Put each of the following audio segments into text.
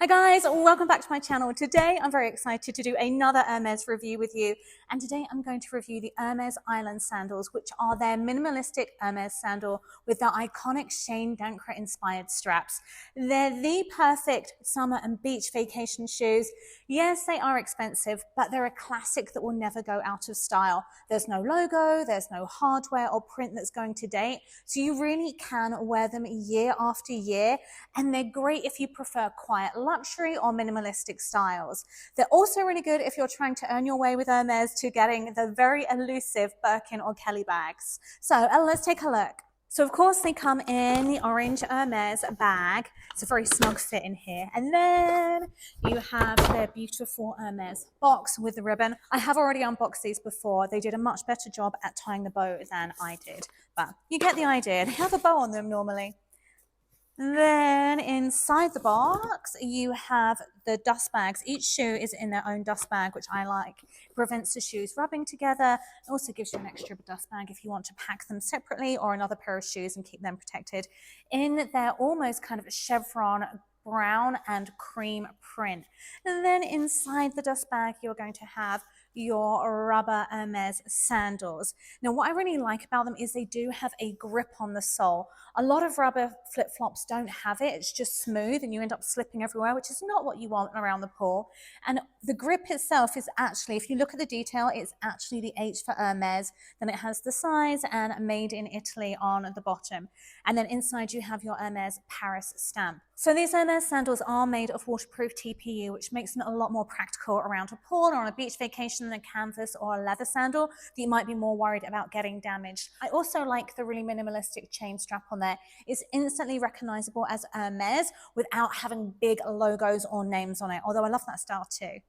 Hi guys, welcome back to my channel. Today I'm very excited to do another Hermes review with you, and today I'm going to review the Hermès Island sandals, which are their minimalistic Hermes sandal with their iconic Chaine D'ancre inspired straps. They're the perfect summer and beach vacation shoes. Yes, they are expensive, but they're a classic that will never go out of style. There's no logo, there's no hardware or print that's going to date, so you really can wear them year after year, and they're great if you prefer quiet luxury or minimalistic styles. They're also really good if you're trying to earn your way with Hermes to getting the very elusive Birkin or Kelly bags. So let's take a look. So of course they come in the orange Hermes bag. It's a very snug fit in here. And then you have their beautiful Hermes box with the ribbon. I have already unboxed these before. They did a much better job at tying the bow than I did, but you get the idea. They have a bow on them normally. Then inside the box, you have the dust bags. Each shoe is in their own dust bag, which I like. It prevents the shoes rubbing together. It also gives you an extra dust bag if you want to pack them separately or another pair of shoes and keep them protected. In their almost kind of chevron brown and cream print. And then inside the dust bag, you're going to have your rubber Hermes sandals. Now, what I really like about them is they do have a grip on the sole. A lot of rubber flip-flops don't have it. It's just smooth and you end up slipping everywhere, which is not what you want around the pool. And the grip itself is actually, if you look at the detail, it's actually the H for Hermes. Then it has the size and made in Italy on the bottom. And then inside you have your Hermes Paris stamp. So these Hermes sandals are made of waterproof TPU, which makes them a lot more practical around a pool or on a beach vacation than a canvas or a leather sandal that you might be more worried about getting damaged. I also like the really minimalistic chain strap on there. It's instantly recognizable as Hermes without having big logos or names on it, although I love that style too.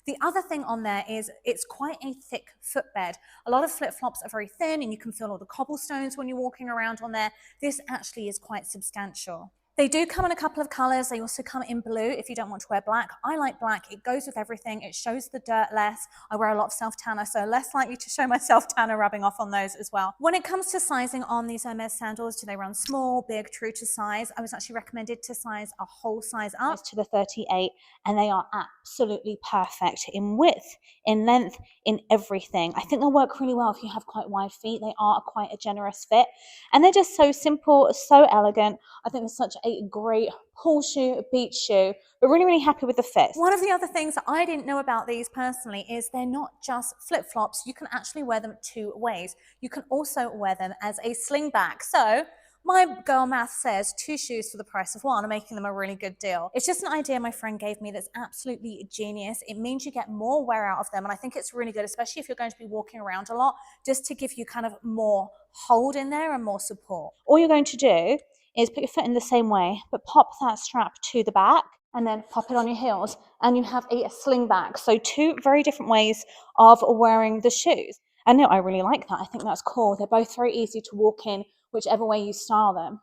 The other thing on there is it's quite a thick footbed. A lot of flip-flops are very thin and you can feel all the cobblestones when you're walking around on there. This actually is quite substantial. They do come in a couple of colors. They also come in blue if you don't want to wear black. I like black. It goes with everything. It shows the dirt less. I wear a lot of self-tanner, so less likely to show my self-tanner rubbing off on those as well. When it comes to sizing on these Hermes sandals, do they run small, big, true to size? I was actually recommended to size a whole size up to the 38, and they are absolutely perfect in width, in length, in everything. I think they'll work really well if you have quite wide feet. They are quite a generous fit, and they're just so simple, so elegant. I think they're such a great pool shoe, beach shoe, but really happy with the fit. One of the other things that I didn't know about these personally is they're not just flip-flops. You can actually wear them two ways. You can also wear them as a slingback. So my girl math says 2 shoes for the price of 1, making them a really good deal. It's just an idea my friend gave me that's absolutely genius. It means you get more wear out of them, and I think it's really good, especially if you're going to be walking around a lot, just to give you kind of more hold in there and more support. All you're going to do is put your foot in the same way, but pop that strap to the back and then pop it on your heels, and you have a sling back. So 2 very different ways of wearing the shoes. And no, I really like that. I think that's cool. They're both very easy to walk in, whichever way you style them.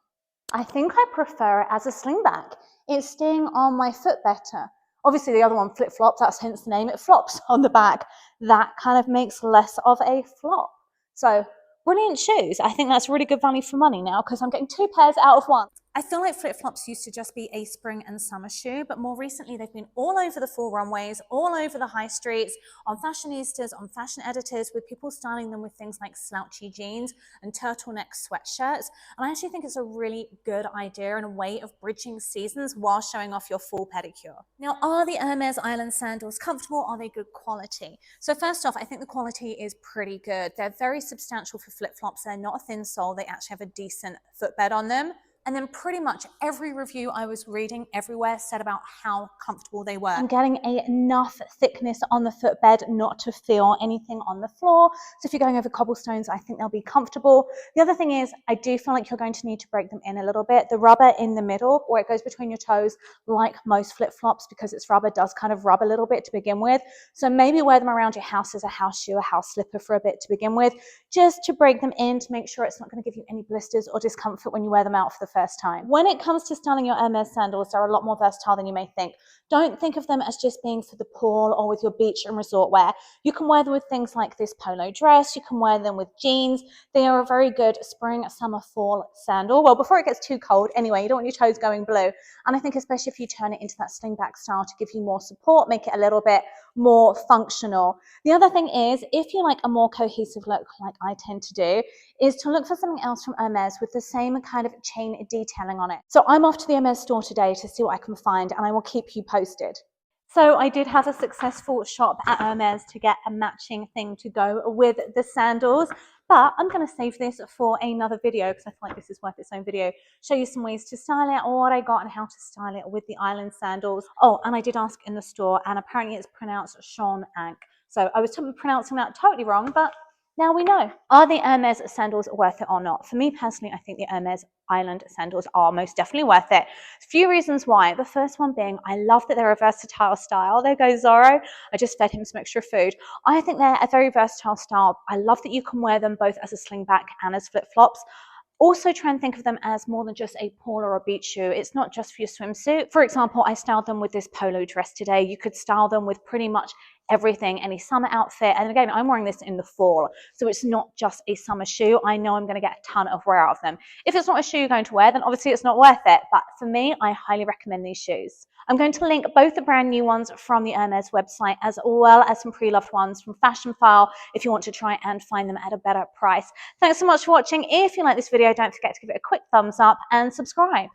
I think I prefer it as a sling back. It's staying on my foot better. Obviously the other one flip-flops, that's hence the name, it flops on the back. That kind of makes less of a flop. So brilliant shoes. I think that's really good value for money now because I'm getting 2 pairs out of 1. I feel like flip-flops used to just be a spring and summer shoe, but more recently they've been all over the fall runways, all over the high streets, on fashionistas, on fashion editors, with people styling them with things like slouchy jeans and turtleneck sweatshirts. And I actually think it's a really good idea and a way of bridging seasons while showing off your full pedicure. Now, are the Hermes Island sandals comfortable? Are they good quality? So first off, I think the quality is pretty good. They're very substantial for flip-flops. They're not a thin sole. They actually have a decent footbed on them. And then pretty much every review I was reading everywhere said about how comfortable they were. I'm getting enough thickness on the footbed not to feel anything on the floor. So if you're going over cobblestones, I think they'll be comfortable. The other thing is I do feel like you're going to need to break them in a little bit. The rubber in the middle, where it goes between your toes, like most flip-flops, because it's rubber, does kind of rub a little bit to begin with. So maybe wear them around your house as a house shoe, a house slipper for a bit to begin with, just to break them in, to make sure it's not going to give you any blisters or discomfort when you wear them out for the first time. When it comes to styling your Hermes sandals, they're a lot more versatile than you may think. Don't think of them as just being for the pool or with your beach and resort wear. You can wear them with things like this polo dress. You can wear them with jeans. They are a very good spring, summer, fall sandal. Well, before it gets too cold, anyway, you don't want your toes going blue. And I think especially if you turn it into that slingback style to give you more support, make it a little bit more functional. The other thing is, if you like a more cohesive look like I tend to do, is to look for something else from Hermes with the same kind of chain detailing on it. So I'm off to the Hermes store today to see what I can find, and I will keep you posted. So I did have a successful shop at Hermes to get a matching thing to go with the sandals, but I'm going to save this for another video because I feel like this is worth its own video. Show you some ways to style it or what I got and how to style it with the Island sandals. Oh, and I did ask in the store, and apparently it's pronounced Chaine D'ancre. So I was pronouncing that totally wrong, but now we know. Are the Hermes sandals worth it or not? For me personally, I think the Hermes Island sandals are most definitely worth it. A few reasons why. The first one being, I love that they're a versatile style. There goes Zorro. I just fed him some extra food. I think they're a very versatile style. I love that you can wear them both as a slingback and as flip-flops. Also try and think of them as more than just a pool or a beach shoe. It's not just for your swimsuit. For example, I styled them with this polo dress today. You could style them with pretty much everything, any summer outfit. And again, I'm wearing this in the fall, so it's not just a summer shoe. I know I'm going to get a ton of wear out of them. If it's not a shoe you're going to wear, then obviously it's not worth it. But for me, I highly recommend these shoes. I'm going to link both the brand new ones from the Hermes website as well as some pre-loved ones from Fashion File if you want to try and find them at a better price. Thanks so much for watching. If you like this video, don't forget to give it a quick thumbs up and subscribe.